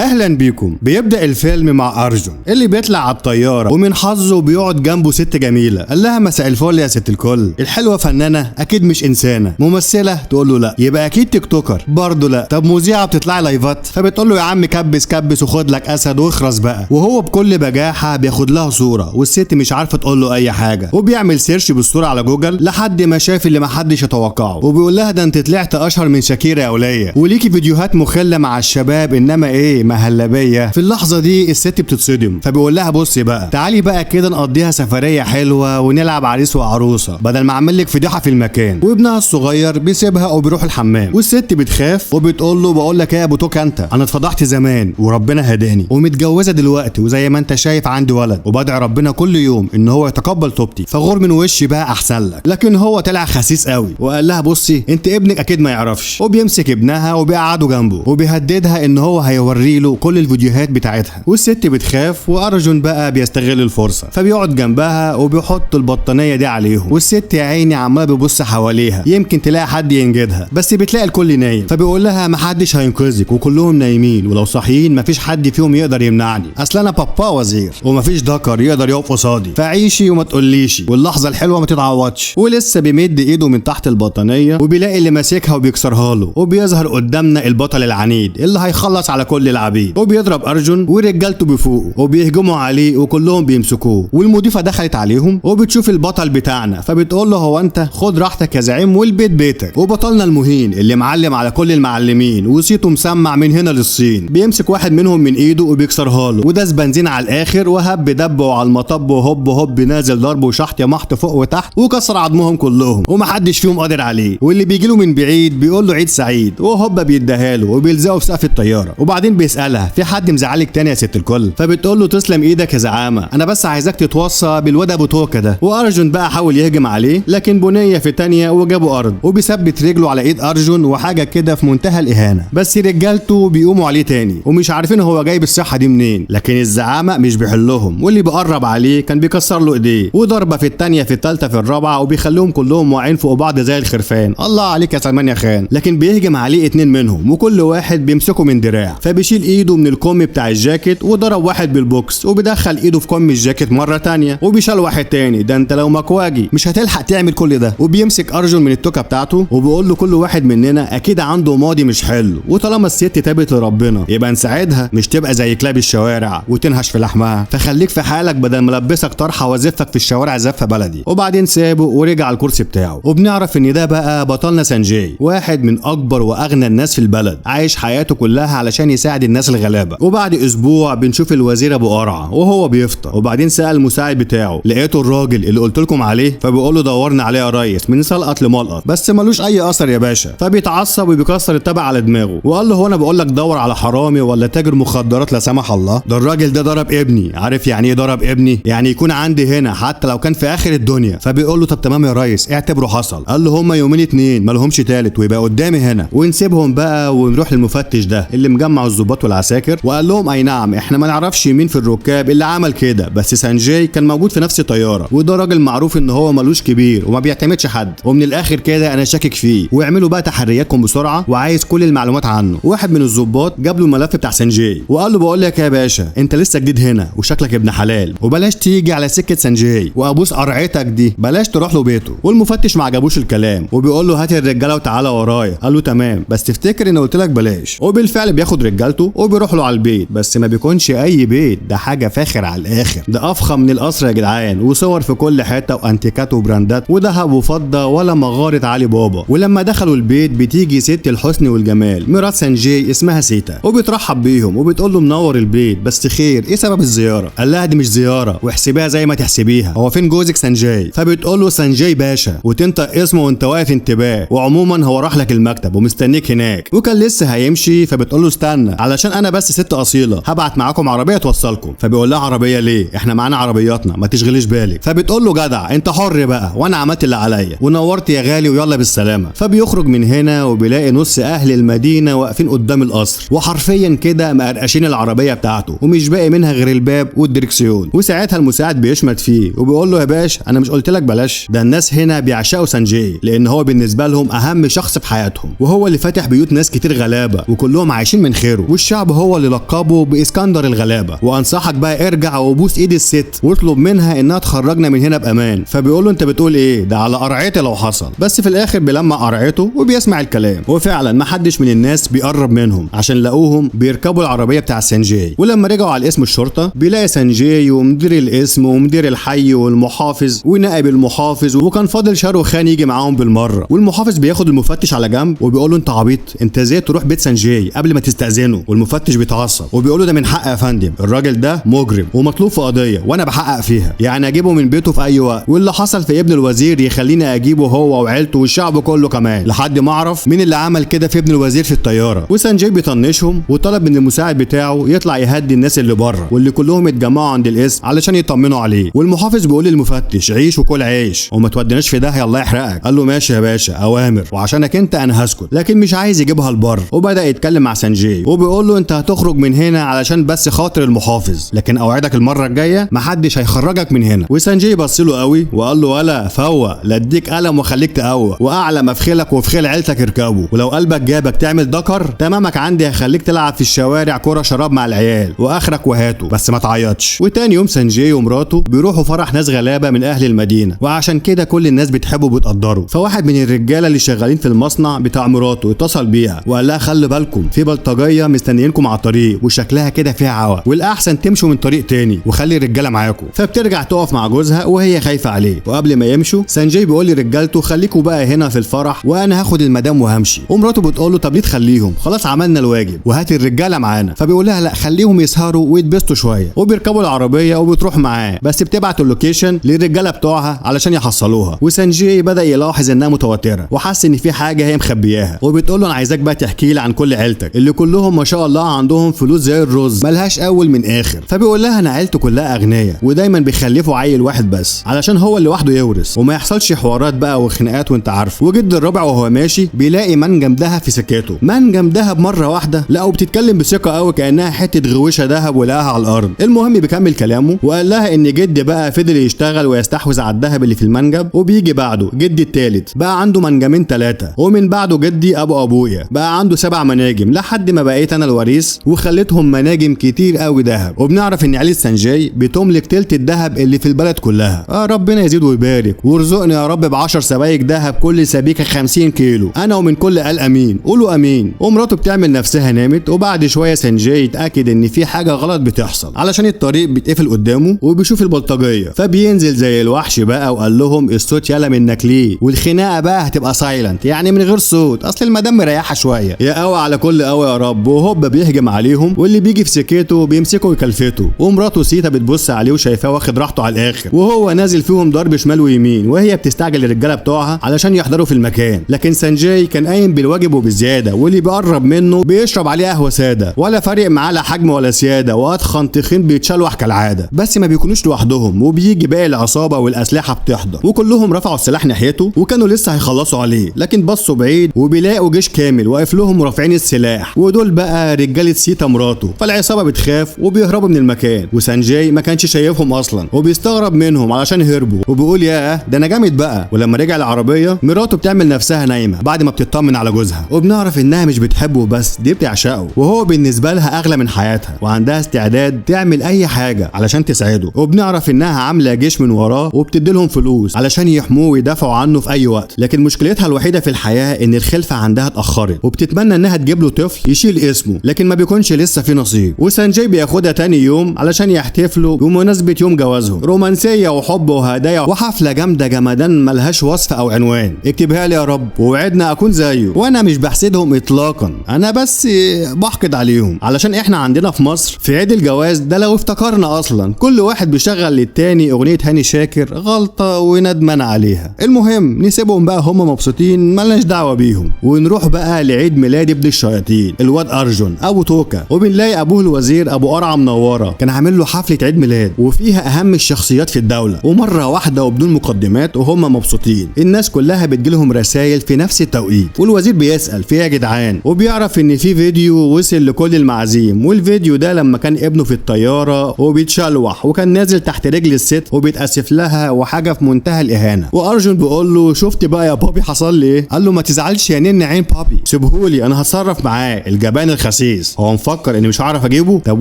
اهلا بيكم. بيبدأ الفيلم مع ارجون اللي بيطلع على الطيارة ومن حظه بيقعد جنبه ست جميلة. قال لها مساء الفل يا ست الكل. الحلوة فنانة؟ اكيد مش انسانة. ممثلة؟ تقول له لا. يبقى اكيد تيك توكر؟ برضه لا. طب مذيعة بتطلع لايفات؟ فبتقول له يا عم كبس كبس وخد لك اسد واخرس بقى. وهو بكل بجاحة بياخد لها صورة والست مش عارفة تقول له اي حاجة، وبيعمل سيرش بالصورة على جوجل لحد ما شاف اللي محدش يتوقعه، وبيقول لها ده انت طلعت اشهر من شاكيرا يا ولية، وليكي فيديوهات مخلة مع الشباب انما ايه مهلبية. في اللحظة دي الست بتتصدم، فبيقول لها بصي بقى تعالي بقى كده نقضيها سفرية حلوة ونلعب عريس وعروسة بدل ما اعمل لك فضيحة في المكان. وابنها الصغير بيسيبها وبيروح الحمام، والست بتخاف وبتقول له بقول لك ايه يا ابو توك انت، انا اتفضحت زمان وربنا هداني ومتجوزة دلوقتي وزي ما انت شايف عندي ولد، وبدعي ربنا كل يوم ان هو يتقبل توبتي، فغور من وشي بقى احسن لك. لكن هو طلع خسيس قوي وقال لها بصي انت ابنك اكيد ما يعرفش، وبيمسك ابنها وبيقعده جنبه وبيهددها ان هو هيوري له كل الفيديوهات بتاعتها. والست بتخاف وارجون بقى بيستغل الفرصه فبيقعد جنبها وبيحط البطانيه دي عليهم، والست يا عيني عماله بتبص حواليها يمكن تلاقي حد ينجدها، بس بتلاقي الكل نايم، فبيقول لها محدش هينقذك وكلهم نايمين، ولو صاحيين مفيش حد فيهم يقدر يمنعني، اصل انا بابا وزير ومفيش ذكر يقدر يقف قصادي، فعيشي وما تقوليش واللحظه الحلوه ما تتعوضش. ولسه بيمد ايده من تحت البطانيه وبيلاقي اللي ماسكها وبيكسرها له، وبيظهر قدامنا البطل العنيد اللي هيخلص على كل العبيد، وبيضرب ارجون ورجالته بيفوقوا وبيهجموا عليه وكلهم بيمسكوه. والمضيفه دخلت عليهم وبتشوف البطل بتاعنا فبتقول له هو انت خد راحتك يا زعيم والبيت بيتك. وبطلنا المهين اللي معلم على كل المعلمين وصيته مسمع من هنا للصين بيمسك واحد منهم من ايده وبيكسرها له، وداس بنزين على الاخر وهب دب وعلى المطب وهوب هوب نازل ضرب وشحط يا محط فوق وتحت وكسر عظمهم كلهم ومحدش فيهم قادر عليه. واللي بيجي له من بعيد بيقول له عيد سعيد وهوب بيديها له وبيلزقه في سقف الطياره. وبعدين بيسالها في حد مزعلك تاني يا ست الكل؟ فبتقول له تسلم ايدك يا زعامه، انا بس عايزاك تتوصى بالواد ابو توكه ده. وارجون بقى حاول يهجم عليه لكن بنيه في تانية وجابوا ارض وبيثبت رجله على ايد ارجون وحاجه كده في منتهى الاهانه، بس رجالته بيقوموا عليه تاني ومش عارفين هو جايب الصحه دي منين، لكن الزعامه مش بيحلهم، واللي بيقرب عليه كان بيكسر له ايديه وضربه في التانية في التالتة في الرابعه وبيخليهم كلهم واقعين فوق بعض زي الخرفان. الله عليك يا سلمان يا خان. لكن بيهجم عليه اتنين منهم وكل واحد بيمسكه من دراع، فبيشيل ايده من الكم بتاع الجاكيت وضرب واحد بالبوكس وبيدخل ايده في كم الجاكيت مره تانية وبيشال واحد تاني. ده انت لو مكواجي مش هتلحق تعمل كل ده. وبيمسك ارجون من التوكه بتاعته وبيقول له كل واحد مننا اكيد عنده ماضي مش حلو، وطالما الست تابت لربنا يبقى نساعدها مش تبقى زي كلاب الشوارع وتنهش في لحمها، فخليك في حالك بدل ما البسك طرحه وازفك في الشوارع زفه بلدي. وبعدين سابه ورجع على الكرسي بتاعه. وبنعرف ان ده بقى بطلنا سانجاي، واحد من اكبر واغنى الناس في البلد، عايش حياته كلها علشان يساعد الناس الغلابه. وبعد اسبوع بنشوف الوزير ابو قرعه وهو بيفطر، وبعدين سال المساعد بتاعه لقيته الراجل اللي قلت لكم عليه؟ فبيقول له دورنا عليه يا ريس من سلقط لملقط بس ملوش اي اثر يا باشا. فبيتعصب وبيكسر التبع على دماغه وقال له هو انا بقول لك دور على حرامي ولا تاجر مخدرات لا سمح الله؟ ده الراجل ده ضرب ابني. عارف يعني ايه ضرب ابني؟ يعني يكون عندي هنا حتى لو كان في اخر الدنيا. فبيقول له طب تمام يا ريس اعتبره حصل. قال له هما يومين اتنين مالهمش تالت ويبقى قدامي هنا، ونسيبهم بقى ونروح للمفتش ده اللي مجمع الضباط والعساكر. وقال لهم اي نعم احنا ما نعرفش مين في الركاب اللي عمل كده، بس سانجاي كان موجود في نفس الطياره، وده راجل معروف ان هو ملوش كبير وما بيعتمدش حد، ومن الاخر كده انا شاكك فيه، واعملوا بقى تحرياتكم بسرعه وعايز كل المعلومات عنه. واحد من الضباط جاب له الملف بتاع سانجاي وقال له بقول لك يا باشا انت لسه جديد هنا وشكلك ابن حلال، وبلاش تيجي على سكه سانجاي وابوس قرعتك دي، بلاش تروح له بيته. والمفتش ما عجبوش الكلام وبيقول له هات الرجاله وتعالى ورايا. قال له تمام بس تفتكر اني قلت لك بلاش. وبالفعل بياخد رجالته وبيروح له على البيت، بس ما بيكونش اي بيت، ده حاجه فاخر على الاخر، ده افخم من القصر يا جدعان، وصور في كل حته وانتيكات وبراندات وذهب وفضه ولا مغاره علي بابا. ولما دخلوا البيت بتيجي ست الحسن والجمال مرات سانجاي اسمها سيتا وبترحب بيهم وبتقول له منور البيت بس خير ايه سبب الزياره؟ قال لها دي مش زياره واحسبيها زي ما تحسبيها، هو فين جوزك سانجاي؟ فبتقول له سانجاي باشا وتنطق اسمه وانت واقف انتباه، وعموما هو راح لك المكتب ومستنيك هناك. وكان لسه هيمشي فبتقول له استنى علشان انا بس ست اصيله هبعت معاكم عربيه توصلكم. فبيقول لها عربيه ليه؟ احنا معانا عربياتنا ما تشغليش بالك. فبتقول له جدع انت حر بقى وانا عملت اللي عليا ونورت يا غالي ويلا بالسلامه. فبيخرج من هنا وبيلاقي نص اهل المدينه واقفين قدام القصر وحرفيا كده مقرقشين العربيه بتاعته ومش باقي منها غير الباب والدركسيون. وساعتها المساعد بيشمت فيه وبيقول له يا باشا انا مش قلت لك بلاش؟ ده الناس هنا بيعشقوا سانجاي لان هو بالنسبه لهم اهم شخص في حياتهم، وهو اللي فاتح بيوت ناس كتير غلابه وكلهم عايشين من خيره. والشعب هو اللي لقبه باسكندر الغلابه. وانصحك بقى ارجع وبوس ايد الست واطلب منها انها تخرجنا من هنا بامان. فبيقول له انت بتقول ايه؟ ده على قرعتي لو حصل. بس في الاخر بيلمع قرعته وبيسمع الكلام. وفعلا محدش من الناس بيقرب منهم عشان لقوهم بيركبوا العربيه بتاع سانجاي. ولما رجعوا على اسم الشرطه بيلاقي سانجاي ومدير الاسم ومدير الحي والمحافظ ونائب المحافظ، وكان فاضل شاروخان يجي معاهم بالمره. والمحافظ بياخد المفتش على جنب وبيقول له انت عبيط، انت ازاي تروح بيت سانجاي قبل ما تستأذنه؟ والمفتش بيتعصب وبيقول له ده من حق يا فندم، الراجل ده مجرم ومطلوب في قضيه وانا بحقق فيها، يعني اجيبه من بيته في اي وقت. واللي حصل في ابن الوزير يخليني اجيبه هو وعيلته والشعب كله كمان لحد ما اعرف مين اللي عمل كده في ابن الوزير في الطياره. وسانجاي بيطنشهم وطلب من المساعد بتاعه يطلع يهدي الناس اللي بره واللي كلهم اتجمعوا عند القسم علشان يطمنوا عليه. والمحافظ بيقول للمفتش عيش وكل عيش وما توديناش في داهيه الله يحرقك. قال له ماشي يا باشا اوامر، وعشانك انت انا هسكت. لكن مش عايز يجيبها لبره وبدا يتكلم مع سانجاي وبيقول له انت هتخرج من هنا علشان بس خاطر المحافظ، لكن اوعدك المره الجايه محدش هيخرجك من هنا. وسانجاي بص له قوي وقال له ولا فوق لا اديك قلم واخليك تقوق، واعلى ما في خيلك وفي خيل عيلتك اركبه، ولو قلبك جابك تعمل دكر تمامك عندي هخليك تلعب في الشوارع كوره شراب مع العيال واخرك وهاته بس ما تعيطش. وتاني يوم سانجاي ومراته بيروحوا فرح ناس غلابه من اهل المدينه، وعشان كده كل الناس بتحبه وبتقدره. فواحد من الرجاله اللي شغالين في المصنع بتاع مراته اتصل بيها وقال لها خلي بالكم في بلطجيه مستنيينكم على الطريق وشكلها كده فيها عوا، والاحسن تمشوا من طريق تاني وخلي الرجاله معاكم. فبترجع تقف مع جوزها وهي خايفه عليه. وقبل ما يمشوا سانجاي بيقول لرجالته خليكوا بقى هنا في الفرح وانا هاخد المدام وهمشي. ومراته بتقول له طب ليه تخليهم؟ خلاص عملنا الواجب وهات الرجاله معانا. فبيقول لها لا خليهم يسهروا ويتبسطوا شويه. وبيركبوا العربيه وبتروح معاه، بس بتبعت اللوكيشن للرجاله بتوعها علشان يحصلوها. وسانجاي بدا يلاحظ انها متوتره وحس ان في حاجه هي مخبياها. وبتقول له انا عايزاك بقى تحكي لي عن كل عيلتك اللي كلهم ما شاء الله عندهم فلوس زي الرز ملهاش اول من اخر. فبيقول لها انا عيلتي كلها اغنياء ودايما بيخلفوا عيل واحد بس علشان هو اللي لوحده يورث وما يحصلش حوارات بقى وخناقات وانت عارف. وجد الرابع وهو ماشي بيلاقي منجم دهب في سكته. منجم دهب مره واحده لقوا بتتكلم بثقه قوي كانها حته غويشه دهب ولقاها على الارض. المهم بيكمل كلامه وقال لها ان جد بقى فضل يشتغل ويستحوذ على الدهب اللي في المنجم، وبيجي بعده جدي التالت بقى عنده منجمين 3، ومن بعده جدي ابويا بقى عنده 7 مناجم لحد ما بقيت انا الوريث وخليتهم مناجم كتير قوي دهب. وبنعرف ان عيله سانجاي بتملك تلت الدهب اللي في البلد كلها. ربنا يزيد ويبارك وارزقني يا رب ب10 سبايك دهب كل سبيكه 50 كيلو، انا ومن كل قال امين. قولوا امين. ومراته بتعمل نفسها نامت. وبعد شويه سانجاي يتاكد ان في حاجه غلط بتحصل علشان الطريق بيتقفل قدامه وبيشوف البلطجيه. فبينزل زي الوحش بقى وقال لهم الصوت يلا منك ليه، والخناقه بقى هتبقى سايلنت يعني من غير صوت، اصل المدام مريحه شويه. يا قوي على كل قوي يا رب. وهوب بيهجم عليهم واللي بيجي في سكته بيمسكه ويكلفته. ومراته سيتا بتبص عليه وشايفاه واخد راحته على الاخر وهو نازل فيهم ضرب شمال ويمين، وهي بتستعجل الرجاله بتوعها علشان يحضروا في المكان. لكن سانجاي كان قايم بالواجب وبالزياده، واللي بيقرب منه بيشرب عليه قهوه ساده ولا فارق معاه لا حجم ولا سياده، واتخن تخين بيتشلوح كالعاده. بس ما بيكونوش لوحدهم وبيجي باقي العصابه والاسلحه بتحضر، وكلهم رفعوا السلاح ناحيته وكانوا لسه هيخلصوا عليه، لكن بصوا بعيد وبيلاقوا جيش كامل واقف لهم ورافعين السلاح، ودول بقى رجاله سيتا مراته. فالعصابه بتخاف وبيهربوا من المكان، وسانجاي ما كانش شايفهم اصلا وبيستغرب منهم علشان هربوا وبيقول ياه ده انا جامد بقى. ولما رجع العربيه مراته بتعمل نفسها نايمه بعد ما بتطمن على جوزها، وبنعرف انها مش بتحبه بس دي بتعشقه، وهو بالنسبه لها اغلى من حياتها وعندها استعداد تعمل اي حاجه علشان تسعده. وبنعرف انها عامله جيش من وراه وبتديلهم فلوس علشان يحموه ويدافعوا عنه في اي وقت. لكن مشكلتها الوحيده في الحياه ان الخلفه عندها اتاخرت، وبتتمنى انها تجيب له طفل يشيل اسمه، لكن ما بيكونش لسه في نصيب. وسانجاي بياخدها تاني يوم علشان يحتفلوا بمناسبه يوم جوازهم، رومانسيه وحب وهدايا وحفله جامده جمدان ملهاش وصف او عنوان. اكتبها لي يا رب ووعدنا اكون زيه. وانا مش بحسدهم اطلاقا، انا بس بحقد عليهم علشان احنا عندنا في مصر في عيد الجواز ده لو افتكرنا اصلا كل واحد بيشغل للتاني اغنيه هاني شاكر غلطه وندمان عليها. المهم نسيبهم بقى هم مبسوطين مالناش دعوه بيهم، ونروح بقى لعيد ميلاد ابن الشياطين الواد ارجون ابو توكا. وبنلاقي ابوه الوزير ابو قرعه منوره كان عامل له حفله عيد ميلاد وفيها اهم الشخصيات في الدوله، ومره واحده وبدون مقدمات وهم مبسوطين الناس كلها بتجيلهم رسائل في نفس التوقيت، والوزير بيسال في ايه يا جدعان، وبيعرف ان في فيديو وصل لكل المعازيم. والفيديو ده لما كان ابنه في الطياره وبيتشلوح وكان نازل تحت رجل الست وبيتاسف لها وحاجه في منتهى الاهانه. وارجون بيقول له شفت بقى يا بابي حصل لي ايه؟ قال له ما تزعلش يا نن عين بابي، سيبهولي انا هتصرف معاه. الجبان الخسيس خسيس، هو مفكر اني مش هعرف اجيبه؟ طب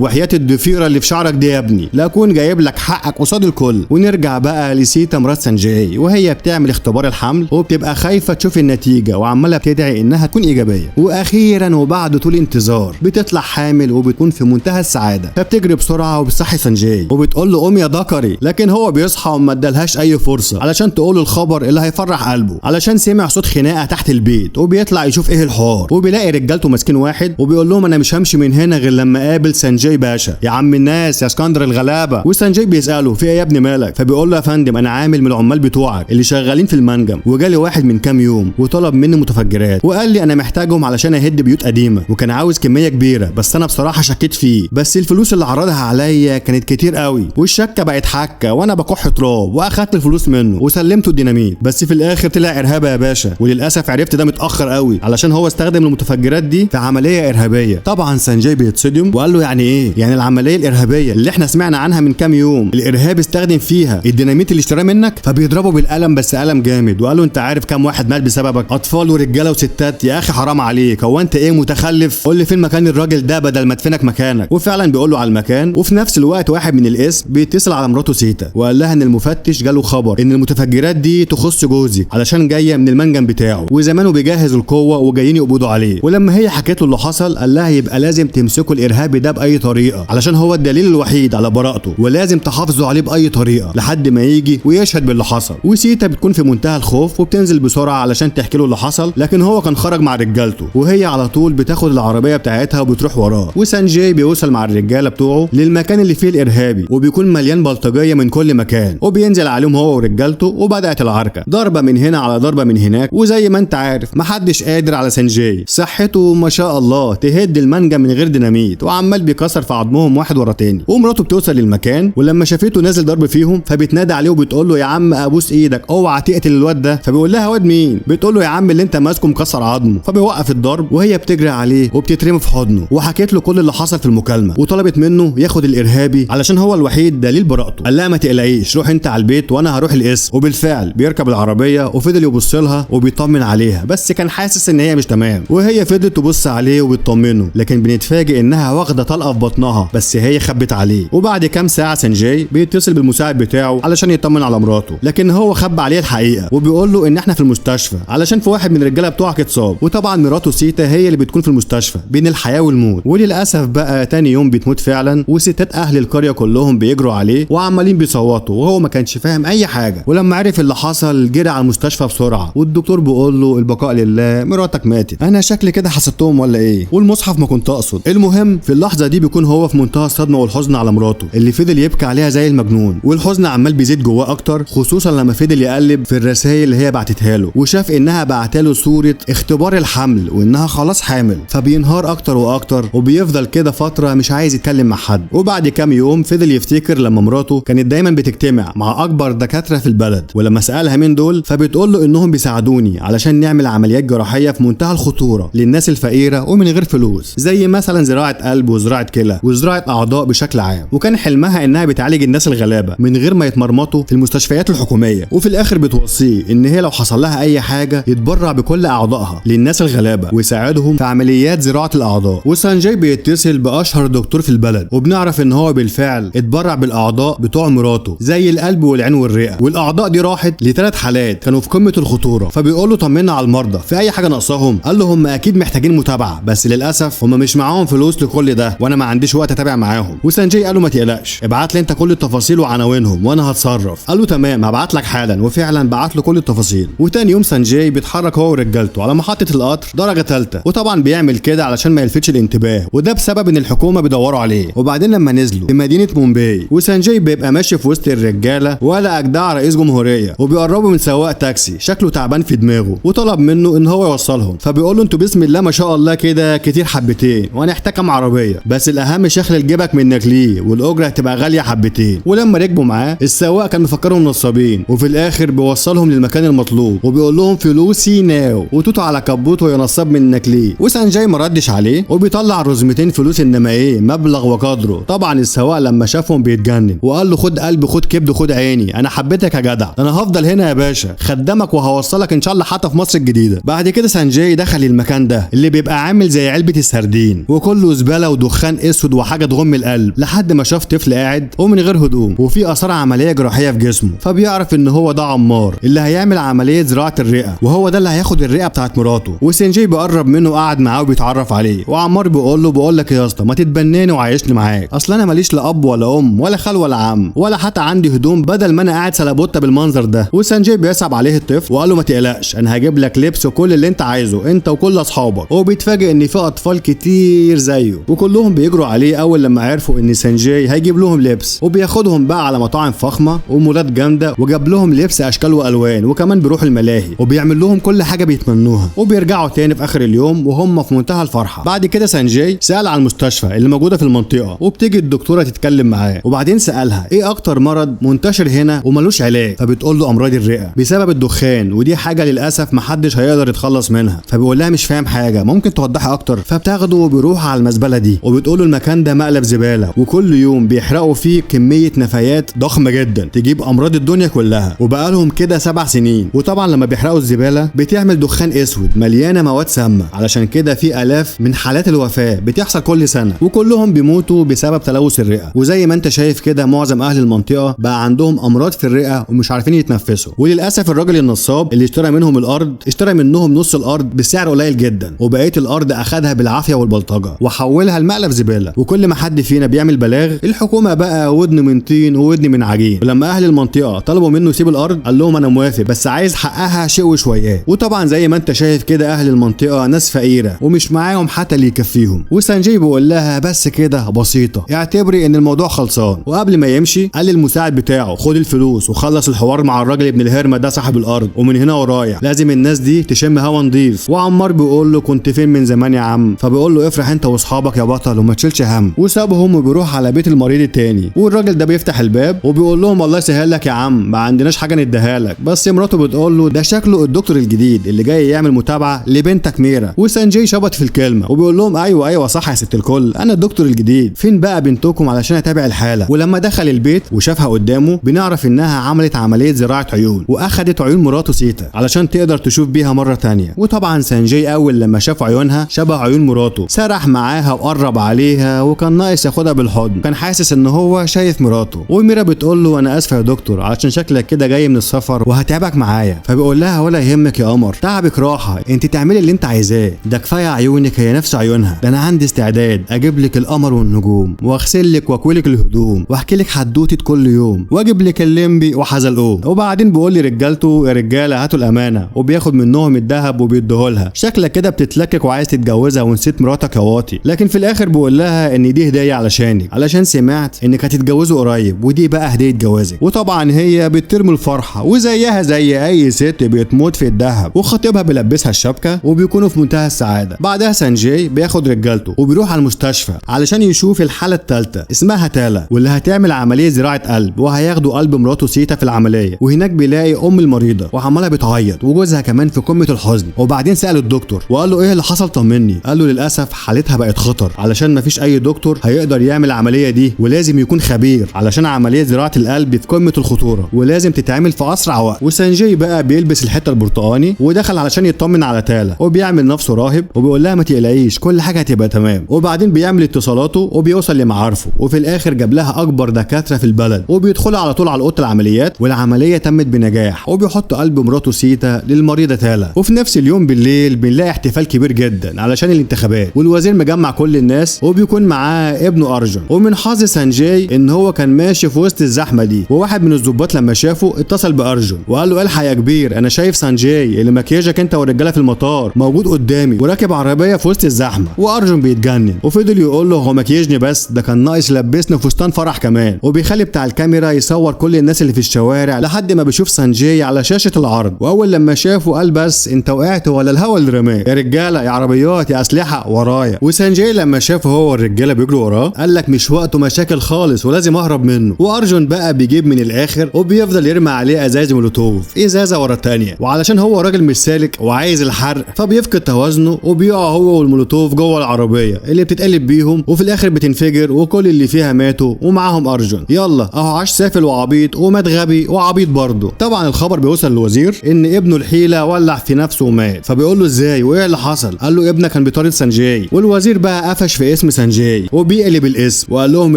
وحياة الضفيرة اللي في شعرك دي يا ابني لا اكون جايب لك حقك قصاد الكل. ونرجع بقى لسيتا مرات سانجاي وهي بتعمل اختبار الحمل وبتبقى خايفة تشوف النتيجة وعمالة بتدعي انها تكون ايجابية، واخيرا وبعد طول انتظار بتطلع حامل وبتكون في منتهى السعادة، فبتجري بسرعة وبتصحي سانجاي وبتقول له قوم يا ذكري، لكن هو بيصحى وما ادالهاش اي فرصة علشان تقول له الخبر اللي هيفرح قلبه، علشان سمع صوت خناقة تحت البيت وبيطلع يشوف ايه الحوار، وبيلاقي رجالته ماسكين واحد وبيقول لهم انا مش همشي من هنا غير لما اقابل سانجاي باشا يا عم الناس يا اسكندر الغلابة. وسانجاي بيسأله في ايه يا ابني مالك؟ فبيقول له يا فندم انا عامل من العمال بتوعك اللي شغالين في المنجم، وجالي واحد من كام يوم وطلب مني متفجرات وقال لي انا محتاجهم علشان اهد بيوت قديمة، وكان عاوز كمية كبيرة بس انا بصراحة شكيت فيه، بس الفلوس اللي عرضها عليا كانت كتير قوي والشكة بقت حكة وانا بكح تراب، واخدت الفلوس منه وسلمته الديناميت، بس في الاخر طلع ارهابي يا باشا، وللاسف عرفت ده متاخر قوي علشان هو استخدم المتفجرات دي في عمليه ارهابيه. طبعا سانجاي بيتصدم وقال له يعني ايه؟ يعني العمليه الارهابيه اللي احنا سمعنا عنها من كام يوم الارهابي استخدم فيها الديناميت اللي اشتراه منك؟ فبيضربه بالقلم بس قلم جامد وقال له انت عارف كام واحد مات بسببك؟ اطفال ورجاله وستات. يا اخي حرام عليك، هو انت ايه متخلف؟ قول لي فين مكان الراجل ده بدل ما ادفنك مكانك. وفعلا بيقول له على المكان، وفي نفس الوقت واحد من القسم بيتصل على مراته سيتا وقال لها ان المفتش جاله خبر ان المتفجرات دي تخص جوزي علشان جايه من المنجم بتاعه وزمانه بيجهز القوه وجايين يقبضوا عليه. ولما هي حكت له اللي حصل قال لها يبقى لازم تمسكوا الارهابي ده باي طريقه علشان هو الدليل الوحيد على براءته، ولازم تحافظوا عليه باي طريقه لحد ما يجي ويشهد باللي حصل. وسيتا بتكون في منتهى الخوف وبتنزل بسرعه علشان تحكي له اللي حصل، لكن هو كان خرج مع رجالته وهي على طول بتاخد العربيه بتاعتها وبتروح وراه. وسانجاي بيوصل مع الرجاله بتوعه للمكان اللي فيه الارهابي وبيكون مليان بلطجيه من كل مكان، وبينزل عليهم هو ورجالته وبدات العركه، ضربه من هنا على ضربه من هناك. وزي ما انت عارف محدش قادر على سانجاي، صحته ما شاء الله تهد المنجم من غير ديناميت وعمال بيكسر في عظمهم واحد ورا تاني. ومراته بتوصل للمكان ولما شافته نازل ضرب فيهم فبتنادى عليه وبتقول له يا عم ابوس ايدك اوعى تقتل الواد ده. فبيقول لها واد مين؟ بتقول له يا عم اللي انت ماسكه مكسر عظمه. فبيوقف الضرب وهي بتجري عليه وبتترمي في حضنه وحكيت له كل اللي حصل في المكالمه، وطلبت منه ياخد الارهابي علشان هو الوحيد دليل براءته. قال لها ما تقلقيش روح انت على البيت وانا هروح القسم. وبالفعل بيركب العربيه وفضل يبص لها وبيطمن عليها، بس كان حاسس ان هي مش تمام، وهي فضلت تبص عليه وبتطمنه، لكن بنتفاجئ انها واخده طلقه في بطنها بس هي خبت عليه. وبعد كام ساعه سانجاي بيتصل بالمساعد بتاعه علشان يطمن على مراته، لكن هو خبى عليه الحقيقه وبيقول له ان احنا في المستشفى علشان في واحد من الرجاله بتوعك اتصاب. وطبعا مراته سيتا هي اللي بتكون في المستشفى بين الحياه والموت. وللاسف بقى تاني يوم بتموت فعلا، وستات اهل القريه كلهم بيجروا عليه وعمالين بيصوتوا وهو ما كانش فاهم اي حاجه. ولما عرف اللي حصل جري على المستشفى بسرعه، والدكتور بيقول له البقاء لله مراتك ماتت. انا شكلي كده حسدتهم ولا ايه؟ والمصحف ما كنت اقصد. المهم في اللحظه دي بيكون هو في منتهى الصدمه والحزن على مراته اللي فضل يبكي عليها زي المجنون، والحزن عمال بيزيد جواه اكتر، خصوصا لما فضل يقلب في الرسائل اللي هي بعتتها له وشاف انها بعتله صوره اختبار الحمل وانها خلاص حامل، فبينهار اكتر واكتر وبيفضل كده فتره مش عايز يتكلم مع حد. وبعد كام يوم فضل يفتكر لما مراته كانت دايما بتجتمع مع اكبر دكاتره في البلد، ولما سالها مين دول فبتقول له انهم بيساعدوني علشان نعمل عمليات جراحيه في منتهى الخطوره للناس الفقيره ومن غير فلوس، زي مثلا زراعه قلب وزراعه كلى وزراعه اعضاء بشكل عام. وكان حلمها انها بتعالج الناس الغلابه من غير ما يتمرمطوا في المستشفيات الحكوميه. وفي الاخر بتوصيه ان هي لو حصل لها اي حاجه يتبرع بكل اعضائها للناس الغلابه ويساعدهم في عمليات زراعه الاعضاء. وسانجاي بيتصل باشهر دكتور في البلد وبنعرف ان هو بالفعل اتبرع بالاعضاء بتوع مراته زي القلب والعين والرئه، والاعضاء دي راحت ل3 حالات كانوا في قمه الخطوره. فبيقول له طمنا على المرضى، في اي حاجه ناقصاهم؟ قال له هم اكيد محتاجين متابعه بس للاسف هم مش معاهم فلوس لكل ده وانا ما عنديش وقت اتابع معاهم. وسانجاي قال له ما تقلقش ابعت لي انت كل التفاصيل وعناوينهم وانا هتصرف. قال له تمام هبعت لك حالا، وفعلا بعت له كل التفاصيل. وتاني يوم سانجاي بيتحرك هو ورجالته على محطه القطر درجه 3، وطبعا بيعمل كده علشان ما يلفتش الانتباه، وده بسبب ان الحكومه بيدوروا عليه. وبعدين لما نزلوا في مدينه مومباي وسانجاي بيبقى ماشي في وسط الرجاله ولا اجدع رئيس جمهوريه، وبيقربوا من سواق تاكسي شكله تعبان في دماغه وطلب منه ان هو يوصلهم. فبيقول له انتوا بسم الله ما شاء الله كده كتير حبتين وهنحتاج كام عربيه، بس الاهم شخلل جيبك منك ليه والاجره هتبقى غاليه حبتين. ولما ركبوا معاه السواق كان مفكرهم نصابين، وفي الاخر بيوصلهم للمكان المطلوب وبيقول لهم فلوسي ناو وتوتو على كبوته يا نصاب منك ليه. وسانجاي ما ردش عليه وبيطلع رزمتين فلوس انما ايه مبلغ وقدره. طبعا السواق لما شافهم بيتجنن وقال له خد قلب خد كبد خد عيني، انا حبيتك يا جدع، انا هفضل هنا يا باشا خدامك وهوصلك ان شاء الله حتى في مصر الجديده. بعد كده سانجاي دخل المكان ده اللي بيبقى عامل زي علبه السردين، وكله زباله ودخان اسود وحاجه تغم القلب، لحد ما شاف طفل قاعد ومن غير هدوم وفي اثار عمليه جراحيه في جسمه، فبيعرف ان هو ده عمار اللي هيعمل عمليه زراعه الرئه، وهو ده اللي هياخد الرئه بتاعت مراته. وسنجي بيقرب منه قاعد معاه وبيتعرف عليه، وعمار بيقول لك يا اسطى ما تتبناني وعايشني معاك، اصل انا ماليش لا اب ولا ام ولا خال ولا عم ولا حتى عندي هدوم بدل ما انا قاعد سلابوته بالمنظر ده. وسنجي بيصعب عليه الطفل وقال له ما تقلقش انا هجيب لك لبس وكل اللي انت عايزه انت وكل اصحابك. وبيتفاجئ ان في اطفال كتير زيه وكلهم بيجروا عليه اول لما عرفوا ان سنجي هيجيب لهم لبس، وبياخدهم بقى على مطاعم فخمه ومولات جامده وجاب لهم لبس اشكال والوان، وكمان بيروحوا الملاهي وبيعمل لهم كل حاجه بيتمنوها، وبيرجعوا تاني في اخر اليوم وهم في منتهى الفرحه. بعد كده سنجي سال على المستشفى اللي موجوده في المنطقه، وبتيجي الدكتوره تتكلم معاه، وبعدين سالها ايه اكتر مرض منتشر هنا وملوش علاج، فبتقول له امراض الرئه بسبب الدخان، ودي حاجه للاسف محدش هيقدر يتخلص منها. فبيقول لها مش فاهم حاجه ممكن توضحي اكتر، فبتاخده وبيروح على المزبله دي، وبتقول له المكان ده مقلب زباله وكل يوم بيحرقوا فيه كميه نفايات ضخمه جدا تجيب امراض الدنيا كلها، وبقى لهم كده 7 سنين. وطبعا لما بيحرقوا الزباله بتعمل دخان اسود مليانه مواد سامه، علشان كده في الاف من حالات الوفاه بتحصل كل سنه، وكلهم بيموتوا بسبب تلوث الرئه. وزي ما انت شايف كده معظم اهل المنطقه بقى عندهم امراض في الرئه ومش عارفين يتنفسوا. وللاسف الراجل النصاب اللي اشترى منهم الارض اشترى منهم نص الارض بسعر قليل جدا، وبقيه الارض اخدها بالعافيه والبلطجه وحولها لمقلب زباله. وكل ما حد فينا بيعمل بلاغ الحكومه بقى ودن من طين وودن من عجين. ولما اهل المنطقه طلبوا منه يسيب الارض قال لهم انا موافق بس عايز حقها شيء وشويات. وطبعا زي ما انت شايف كده اهل المنطقه ناس فقيره ومش معاهم حتى اللي يكفيهم. وسنجي بيقول لها بس كده بسيطه اعتبري ان الموضوع خلصان. وقبل ما يمشي قال للمساعد بتاعه خد الفلوس وخلص الحوار مع الراجل ابن الهرمه ده صاحب الارض، ومن هنا ورايح لازم الناس دي تشم هوا نضيف. وعمار بيقول له كنت فين من زمان يا عم، فبيقول له افرح انت واصحابك يا بطل وما تشيلش هم. وسابهم وبيروح على بيت المريض التاني، والراجل ده بيفتح الباب وبيقول لهم الله يسهل لك يا عم ما عندناش حاجه نديها لك. بس مراته بتقول له ده شكله الدكتور الجديد اللي جاي يعمل متابعه لبنتك ميرا. وسنجي شبط في الكلمه وبيقول لهم ايوه صح يا ست الكل انا الدكتور الجديد، فين بقى بنتكم علشان اتابع الحاله. ولما دخل البيت وشافها قدامه بنعرف انها عملت عمليه زراعه عيون واخدت عيون مراته سيتا علشان تقدر تشوف بيها مره تانية. وطبعا سنجي اول لما شاف عيونها شبه عيون مراته سرح معاها وقرب عليها وكان ناقص ياخدها بالحضن، كان حاسس ان هو شايف مراته. وميرا بتقول له انا اسفه يا دكتور علشان شكلك كده جاي من السفر وهتعبك معايا. فبيقول لها ولا يهمك يا قمر تعبك راحه انت تعملي اللي انت عايزاه، ده كفايه عيونك هي نفس عيونها، ده انا عندي استعداد اجيب لك القمر والنجوم واغسل لك واكوي لك الهدوم واحكي لك حدوته كل يوم واجيب لك الليمبي وحزلقوم. وبعدين بيقول لي رجالته يا رجاله هاتوا الامانه، وبياخد منهم الذهب وبيديهولها. شكلك كده بتتلكك وعايز تتجوزها ونسيت مراتك يا واطي. لكن في الاخر بيقول لها ان دي هديه علشانك علشان سمعت انك هتتجوزوا قريب ودي بقى هديه جوازك. وطبعا هي بترمي الفرحه وزيها زي اي ست بتموت في الذهب، وخطيبها بيلبسها الشبكه وبيكونوا في منتهى السعاده. بعدها سنجي بياخد رجالته وبيروح على المستشفى علشان يشوف الحاله الثالثه اسمها تالا واللي هتعمل عمليه زراعه قلب، وهياخدوا قلب مراته سيتا في العمليه. وهناك بيلاقي ام المريضه وعماله بتعيط وجوزها كمان في قمه الحزن. وبعدين سال الدكتور وقال له ايه اللي حصل طمني. قال له للاسف حالتها بقت خطر علشان مفيش اي دكتور هيقدر يعمل العمليه دي، ولازم يكون خبير علشان عمليه زراعه القلب في قمه الخطوره ولازم تتعمل في اسرع وقت. وسنجي بقى بيلبس الحته البرتقاني ودخل علشان يطمن على تالا وبيعمل نفسه راهب وبيقول لها ما تقلقيش كل حاجه هتبقى تمام. وبعدين بيعمل اتصالاته وبيوصل لمعارفه، وفي الاخر جاب لها اكبر دكاتره في البلد وبيدخلوا على طول على اوضه العمليات، والعمليه تمت بنجاح وبيحط قلب مراته سيتا للمريضه تالا. وفي نفس اليوم بالليل بنلاقي احتفال كبير جدا علشان الانتخابات، والوزير مجمع كل الناس وبيكون معاه ابنه ارجون. ومن حظ سنجي ان هو كان ماشي في وسط الزحمه دي، وواحد من الضباط لما شافه اتصل بارجون وقال له الحق يا كبير انا شايف سنجي اللي مكياجك انت والرجاله في المطار موجود قدامي وراكب عربيه في وسط الزحمه. وارجون بيتجنن وفضل يقول له هو مكياجني بس ده كان ناقص لبسني فستان فرح كمان. وبيخلي بتاع الكاميرا يصور كل الناس اللي في الشوارع لحد ما بيشوف سنجي على شاشه العرض. واول لما شافه قال بس انت وقعت ولا الهوا اللي رماه، يا رجاله يا عربيات يا اسلحه ورايا. وسنجي لما شافه هو والرجاله بيجروا وراه قال لك مش وقته مشاكل خالص ولازم اهرب منه. وارجون بقى بيجيب من الاخر وبيفضل يرمي عليه ازاز مولوتوف ازازه ورا الثانيه، وعلشان هو راجل مش سالك وعايز الحرق فبيفقد توازنه وبيقع هو والمولوتوف جوه العربيه اللي بتتقلب بيهم، وفي الاخر بتنفجر وكل اللي فيها ماتوا ومعاهم ارجون. يلا اهو عاش سافل وعبيط ومات غبي وعبيط برضه. طبعا الخبر بيوصل للوزير ان ابنه الحيله ولع في نفسه ومات، فبيقول له ازاي وايه اللي حصل. قال له ابنك كان بيطارد عربيه سانجاي. والوزير بقى قفش في اسم سانجاي وبيقلب الاسم وقال لهم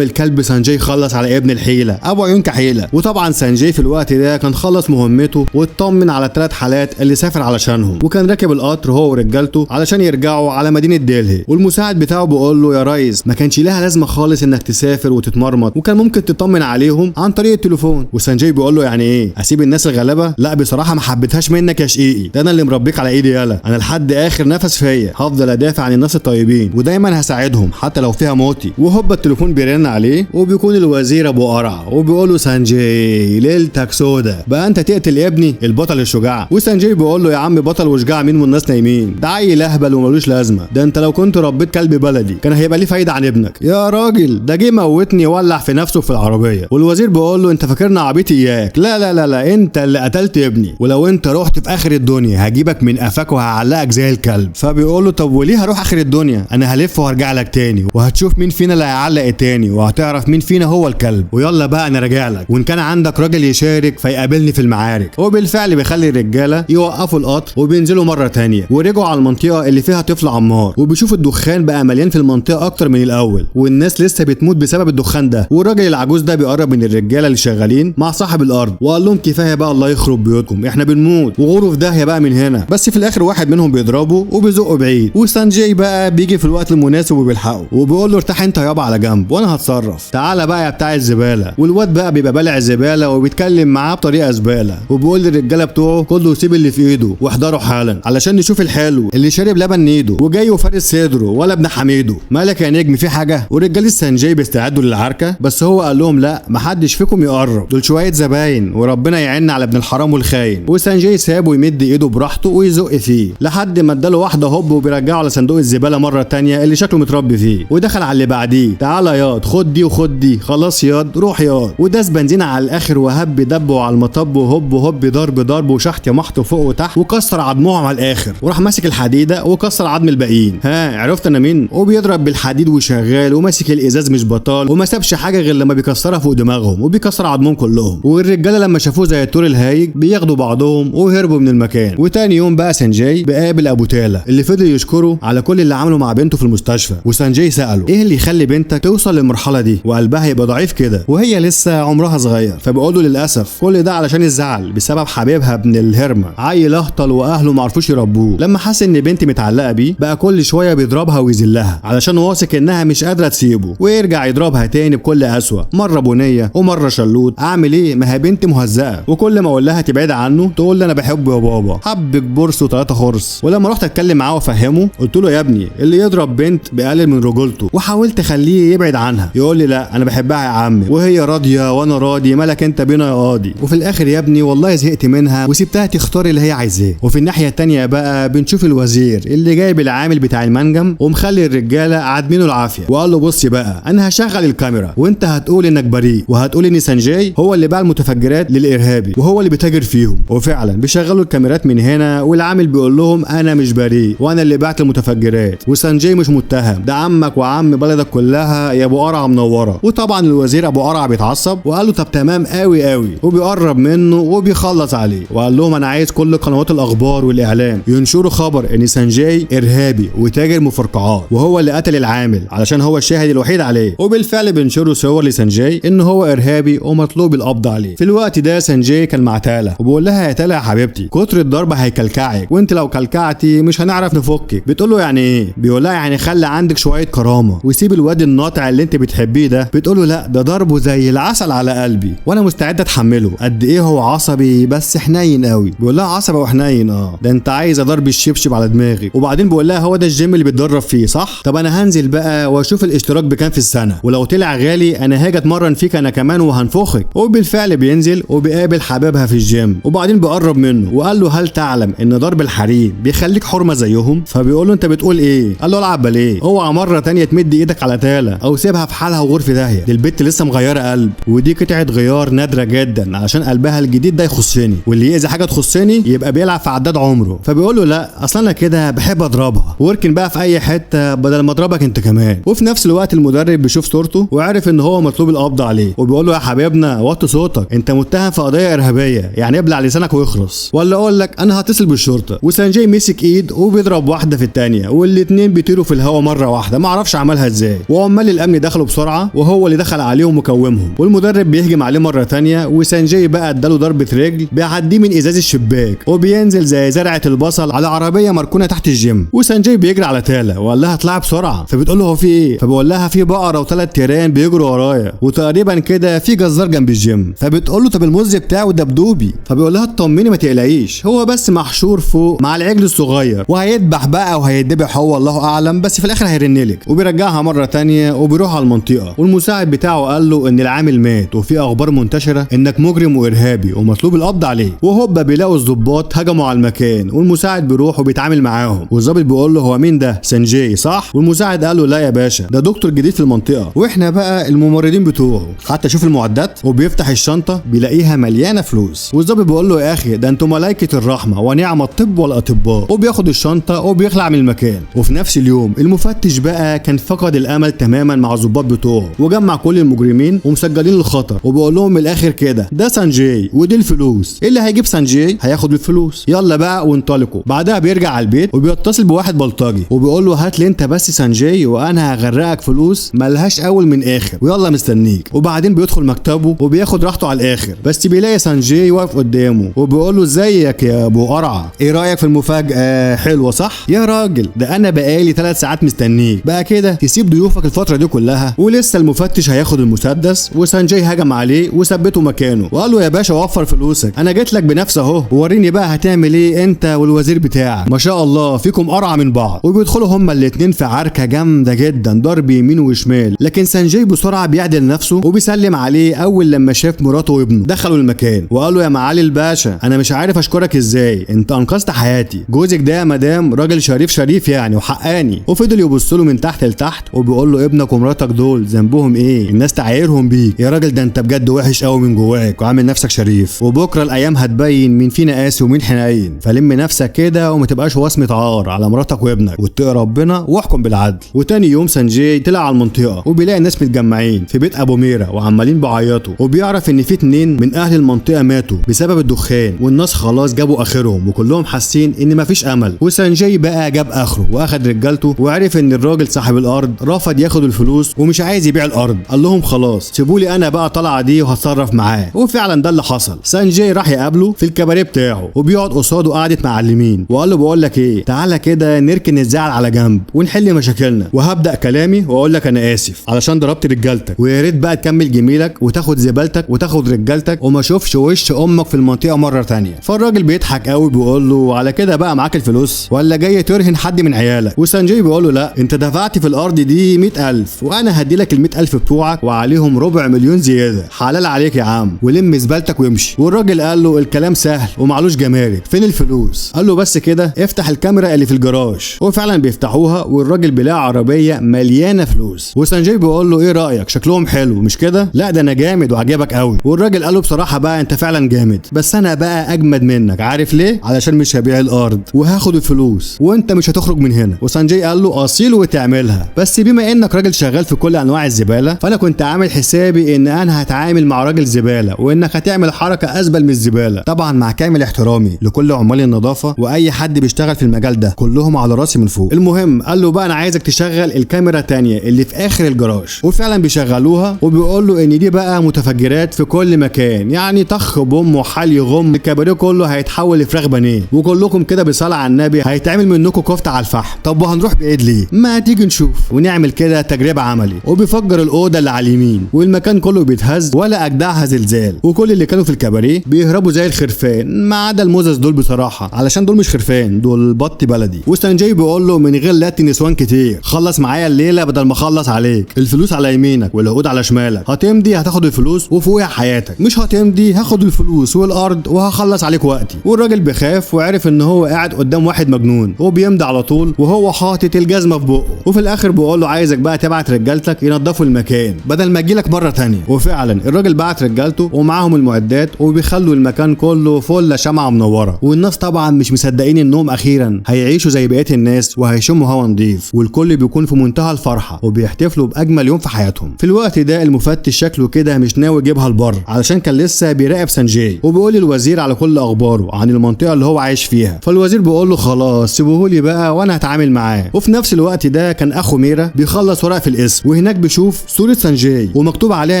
الكلب سانجاي خلص على ابن الحيله ابو عيون كحيله. وطبعا سانجاي في الوقت ده كان خلص مهمته واطمن على الثلاث حالات اللي سافر علشانهم، وكان راكب القطر هو ورجالته علشان يرجعوا على مدينه دلهي. والمساعد بتاعه بيقول له يا ريس ما كانش لها لازمه خالص انك تسافر وتتمرمط، وكان ممكن تطمن عليهم عن طريق التليفون. وسانجاي بيقول له يعني ايه اسيب الناس الغلابه؟ لا بصراحه ما حبيتهاش منك يا شقيقي، ده انا اللي مربيك على ايدي يالا، انا لحد اخر نفس فيا هفضل ادافع عن الناس الطيبين ودايما هساعدهم حتى لو فيها موتي. وهوبا التليفون بيرن عليه وبيكون الوزير ابو قرع وبيقول له سانجاي ليلتك سودا بقى انت تقتل ابني البطل الشجاع. وسانجاي بيقول له يا عم بطل وشجاع مين والناس نايمين، ده عيل اهبل وملوش لازمه، ده انت لو كنت ربيت كلب بلدي كان هيبقى ليه فايده عن ابنك يا راجل، ده جه موتني ولع في نفسه في العربيه. والوزير بيقول له انت فاكرنا عبيط اياك، لا لا لا لا انت اللي قتلت ابني، ولو انت رحت في اخر الدنيا هجيبك من قفاك وهعلقك زي الكلب. فبيقول له طب وليه هروح اخر الدنيا، انا هلف وهرجع لك تاني وهتشوف مين فينا اللي هيعلق التاني وهتعرف مين فينا هو الكلب، ويلا بقى انا راجع لك، وان كان عندك راجل يشارك فيقابلني في المعارك. وبالفعل بيخلي الرجاله يوقفوا القطر وبينزلوا مره تانيه ورجعوا على المنطقه اللي فيها طفل عمار، وبيشوفوا الدخان بقى مليان في المنطقه اكتر من الاول والناس لسه بتموت بسبب الدخان ده. والراجل العجوز ده بيقرب من الرجاله اللي شغالين مع صاحب الارض وقال لهم كفايه بقى الله يخرب بيوتكم احنا بنموت وغوروا في داهيه بقى من هنا. بس في الاخر واحد منهم بيضربه وبيزقه بعيد، وسانجاي بقى بيجي في الوقت المناسب وبيلحقه وبيقول له ارتاح انت يابا على جنب وانا هتصرف، تعالى بقى يا بتاع الزباله. والواد بقى بيبقى بالع الزباله وبيتكلم معاه بطريقه زباله وبيقول للرجاله بتوعه كله يسيب اللي في ايده واحضروا حالا علشان نشوف الحلو اللي شارب لبن نيده وجاي وفارس صدره ولا ابن حميده، مالك يا نجم في حاجه؟ ورجال سانجاي بيستعدوا للعركه بس هو قال لهم لا محدش فيكم يقرب، دول شويه زباين وربنا يعيننا على ابن الحرام والخاين. وسانجاي سابه يمد ايده براحته ويزق فيه لحد ما اداله واحده هوب وبيرجعه على صندوق الزباله مره تانية اللي شكله متربي فيه، ودخل على اللي بعديه تعالى ياض خد دي وخد دي خلاص ياض روح ياض، وداس بنزين على الاخر وهب دبه على المطب وهوب ضرب وشحت يا محط فوق وتحت وكسر عظمهم على الاخر، وراح ماسك الحديده وكسر عظم الباقيين. ها عرفت انا مين؟ وبيضرب بالحديد وشغال وماسك الازاز مش بطال وما سابش حاجه غير لما بيكسرها فوق دماغهم وبيكسر عظمهم كلهم. والرجاله لما شافوه زي الطور الهايج بياخدوا بعضهم وهربوا من المكان. وتاني يوم بقى سانجاي بقابل ابو تالا اللي فضل يشكره على كل اللي عمله مع بنته في المستشفى. وسانجاي ساله ايه اللي يخلي بنتك توصل للمرحله دي وقلبها يبقى ضعيف كده وهي لسه عمرها صغير؟ فبيقول له للاسف كل ده علشان الزعل بسبب حبيبها ابن الهرمه، عيل اهطل واهله ما عرفوش يربوه. لما حس ان بنتي متعلقه بيه بقى كل شويه بيضربها ويذلها علشان واثق انها مش قادره تسيبه، ويرجع يضربها تاني بكل قسوه، مره بنيه ومره شلوت. اعمل ايه ما هي بنتي مهزقه، وكل ما اقول لها تبعد عنه تقول لي انا بحبه يا بابا، حبك برص وثلاثه خرص. ولما رحت اتكلم معاه وافهمه قلت له يا ابني اللي يضرب بنت بيقلل من رجولته، وحاولت اخليه يبعد عنها يقول لي لا انا بحبها يا عمي وهي راضيه وانا راضي مالك انت بينا يا قاضي. وفي الاخر يا ابني والله زهقت منها وسبتها تختار اللي هي عايزاه. وفي الناحيه التانيه بقى بنشوف الوزير اللي جايب العامل بتاع المنجم ومخلي الرجاله عادمينه العافيه وقال له بص بقى انا هشغل الكاميرا وانت هتقول انك بريء وهتقول ان سانجاي هو اللي باع المتفجرات للارهابي وهو اللي بيتاجر فيهم. وفعلا بيشغلوا الكاميرات من هنا والعامل بيقول لهم انا مش بريء وانا اللي بعت المتفجرات وسانجاي مش متهم، ده عمك وعم بلدك كلها يا ابو قرع منوره. وطبعا الوزير ابو قرع بيتعصب وقال له طب تمام قوي قوي، وبيقرب منه وبيخلص عليه وقال لهم انا عايز كل قنوات الاخبار والاعلام ينشروا خبر ان سانجاي ارهابي وتاجر مفرقعات وهو اللي قتل العامل علشان هو الشاهد الوحيد عليه. وبالفعل بينشروا صور لسانجاي ان هو ارهابي ومطلوب القبض عليه. في الوقت ده سانجاي كان مع تالا وبيقول لها يا تالا يا حبيبتي كتر الضرب هيكلكعك وانت لو كلكعتي مش هنعرف نفكك. بتقول له يعني ايه؟ بيقول لها يعني خلي عندك شويه كرامه وسيب الواد الناطع اللي انت بتحبيه ده. بتقول له لا ده ضربه زي العسل على قلبي وانا مستعد اتحمله، قد ايه هو عصبي بس حنين قوي. بيقول لها عصبي وحنين ده انت عايز ضرب الشبشب على دماغي. وبعدين بيقول لها هو ده الجيم اللي بتدرب فيه صح؟ طب انا هنزل بقى واشوف الاشتراك بكام في السنه ولو طلع غالي انا هاجي اتمرن فيك انا كمان وهنفخك. وبالفعل بينزل وبيقابل حبيبها في الجيم وبعدين بيقرب منه وقال له هل تعلم ان ضرب الحريم بيخليك حرمه زيهم؟ فبيقول له انت بتقول ايه؟ قال له العب باليه، اوعى مره تانية تمد ايدك على تالا او سيبها في حالها وغور في داهيه، دي البت لسه مغيره قلب ودي قطعه غيار نادره جدا علشان قلبها الجديد ده يخصني واللي يأذي حاجه تخصني يبقى بيلعب في عداد عمره. فبيقول له لا اصلا انا كده بحب اضربها واركن بقى في اي حته بدل ما اضربك انت كمان. وفي نفس الوقت المدرب بيشوف صورته وعرف ان هو مطلوب القبض عليه وبيقول له يا حبيبنا وطي صوتك انت متهم في قضيه ارهابيه يعني ابلع لسانك ويخرس ولا اقول لك انا هتصل بالشرطه. وسانجاي مسك ايد وبيضرب واحده في الثانيه تانية والاتنين بيطيروا في الهواء مره واحده، ما اعرفش عملها ازاي. وعمال الامن دخلوا بسرعه وهو اللي دخل عليهم وكومهم، والمدرب بيهجم عليه مره تانية وسانجي بقى اداله ضربه رجل بيعديه من ازاز الشباك وبينزل زي زرعه البصل على عربيه مركونه تحت الجيم. وسانجي بيجري على تالا وقال لها اطلعي بسرعه، فبتقول له هو في ايه؟ فبيقول لها في بقره وثلاث تيران بيجروا ورايا وتقريبا كده في جزار جنب الجيم. فبتقول له طب الموز بتاعه دبدوبي، فبيقول لها اطمني ما تقلقيش، هو بس محشور فوق مع العجل الصغير وهيذبح بقى وهيدبح هو الله اعلم، بس في الاخر هيرنلك. وبيرجعها مره تانية وبيروح على المنطقه، والمساعد بتاعه قال له ان العامل مات وفي اخبار منتشره انك مجرم وارهابي ومطلوب القبض عليه. وهوبا بيلاقوا الضباط هجموا على المكان، والمساعد بيروح وبيتعامل معاهم، والظابط بيقول له هو مين ده؟ سانجي صح؟ والمساعد قال له لا يا باشا ده دكتور جديد في المنطقه واحنا بقى الممرضين بتوعه. حتى شوف المعدات، وبيفتح الشنطه بيلاقيها مليانه فلوس، والظابط بيقول له يا اخي ده انتوا ملائكه الرحمه ونعم الطب والاطباء، وبياخد الشنطه وبيخلع من المكان. وفي نفس اليوم المفتش بقى كان فقد الامل تماما مع الضباط بتوعه، وجمع كل المجرمين ومسجلين الخطر، وبيقول لهم من الاخر كده ده سانجي ودي الفلوس، اللي هيجيب سانجي هياخد الفلوس، يلا بقى وانطلقوا. بعدها بيرجع على البيت وبيتصل بواحد بلطجي وبيقول له هات لي انت بس سانجي وانا هغرقك فلوس ملهاش اول من اخر ويلا مستنيك. وبعدين بيدخل مكتبه وبياخد راحته على الاخر، بس بيلاقي سانجي واقف قدامه وبيقول له ازيك يا ابو قرعه، ايه رايك في المفاجاه؟ حلوه صح يا راجل؟ ده انا بقالي 3 ساعات مستنيك، بقى كده تسيب ضيوفك الفتره دي كلها؟ ولسه المفتش هياخد المسدس وسانجي هجم عليه وثبته مكانه وقال له يا باشا وفر فلوسك، انا جيت لك بنفسي اهو، وريني بقى هتعمل ايه انت والوزير بتاعك، ما شاء الله فيكم قرعه من بعض. وبيدخلوا هما الاتنين في عركه جامده جدا ضرب يمين وشمال، لكن سانجي بسرعه بيعدل نفسه وبيسلم عليه اول لما شاف مراته وابنه دخلوا المكان، وقال له يا معالي الباشا انا مش عارف اشكرك ازاي، انت انقذت حياتي، جوزك ده يا مدام راجل شريف يعني وحقاني. وفضل يبص له من تحت لتحت وبيقول له ابنك ومراتك دول ذنبهم ايه؟ الناس تعايرهم بيك يا راجل، ده انت بجد وحش قوي من جواك وعامل نفسك شريف، وبكره الايام هتبين مين فينا قاسي ومين حنين، فلم نفسك كده وما تبقاش وصمه عار على مراتك وابنك واتقي ربنا واحكم بالعدل. وتاني يوم سانجي طلع على المنطقه وبيلاقي الناس متجمعين في بيت ابو ميرا وعمالين بيعيطوا، وبيعرف ان في 2 من اهل المنطقه ماتوا بسبب الدخان، والناس خلاص جابوا اخرهم وكلهم حاسين ان مفيش امل. وسانجي بقى جاب اخره واخد رجالته وعرف ان الراجل صاحب الارض رفض ياخد الفلوس ومش عايز يبيع الارض، قال لهم خلاص سيبوا لي انا بقى طلعه دي وهتصرف معاه. وفعلا ده اللي حصل، سانجي راح يقابله في الكباريه بتاعه وبيقعد قصاده قعده معلمين، وقال له بقول لك ايه، تعالى كده نركن الزعل على جنب ونحل مشاكلنا، وهبدا كلامي واقول لك انا اسف علشان ضربت رجالتك، ويا ريت بقى تكمل جميلك وتاخد زبالتك وتاخد رجالتك وما اشوفش وش امك في المنطقه مره تانية. فالراجل بيضحك قوي بيقول له على كده بقى معاك الفلوس ولا جاي ترهن حد من عيالك؟ وسانجي بيقول له لا انت دفعت في الارض دي 100,000 وانا هدي لك ال100,000 بتوعك وعليهم 250,000 زياده، حلال عليك يا عم ولم زبالتك وامشي. والراجل قال له الكلام سهل ومعلوش جمارك، فين الفلوس؟ قال له بس كده افتح الكاميرا اللي في الجراج، وفعلا بيفتحوها والراجل بيلاقي عربيه مليانه فلوس. وسانجي بيقول له ايه رايك شكلهم حلو مش كده؟ لا ده انا جامد وعجبك قوي. والراجل قال له بصراحه بقى انت فعلا جامد، بس انا بقى اجمد منك، عارف ليه؟ علشان مش هبيع الارض وهاخد الفلوس وانت مش هتخرج من هنا. وسانجي قال له اصيل وتعملها، بس بما انك راجل شغال في كل انواع الزباله فانا كنت عامل حسابي ان انا هتعامل مع راجل زباله وانك هتعمل حركه ازبل من الزباله، طبعا مع كامل احترامي لكل عمال النظافه واي حد بيشتغل في المجال ده كلهم على راسي من فوق. المهم قال له بقى انا عايزك تشغل الكاميرا الثانيه اللي في اخر الجراج، وفعلا بيشغلوها وبيقول له ان دي بقى متفجرات في كل مكان، يعني طخ بوم وحال يغم الكباريه كله هيتحول لفراخ بانيه، وكلكم كده بصلاه على النبي هيتعمل منكم كفته على الفحم. طب وهنروح بعيد ليه؟ ما تيجي نشوف ونعمل كده تجربه عملي. وبيفجر الاوضه اللي على اليمين والمكان كله بيتهز ولا اجدعها زلزال، وكل اللي كانوا في الكباريه بيهربوا زي الخرفان ما عدا الموزس دول بصراحه، علشان دول مش خرفان، دول بط بلدي. وسانجي بيقول له من غير لات نسوان كتير، خلص معايا الليله بدل ما اخلص عليك، الفلوس على يمينك والعقود على شمالك، هتمضي هتاخد الفلوس وفوقها حياتك، مش هتمضي هاخد الفلوس والارض وهخلص عليك وقتي. والراجل بيخاف وعرف ان هو قاعد قدام واحد مجنون وبيمضي على طول وهو حاطط الجزمه في بقه. وفي الاخر بيقول له عايزك بقى تبعت رجالتك ينظفوا المكان بدل ما اجيلك مره تانية. وفعلا الراجل بعت رجالته ومعاهم المعدات وبيخلوا المكان كله فل شمعه منوره، والناس طبعا مش مصدقين انهم اخيرا هيعيشوا زي بقيه الناس وهيشموا هوا نضيف، والكل بيكون في منتهى الفرحه وبيحتفلوا باجمل يوم في حياتهم. في الوقت ده المفتش شكله كده مش ناوي يجيبها لبره علشان كان لسه بيراقب سانجي، وبيقول للوزير على كل اخباره عن المنطقه اللي هو عايش فيها. فالوزير بيقول له خلاص سيبوهولي بقى وانا هتعامل معاه. وفي نفس الوقت ده كان اخو ميرا بيخلص ورق في القسم، وهناك بيشوف صورة سانجاي ومكتوب عليها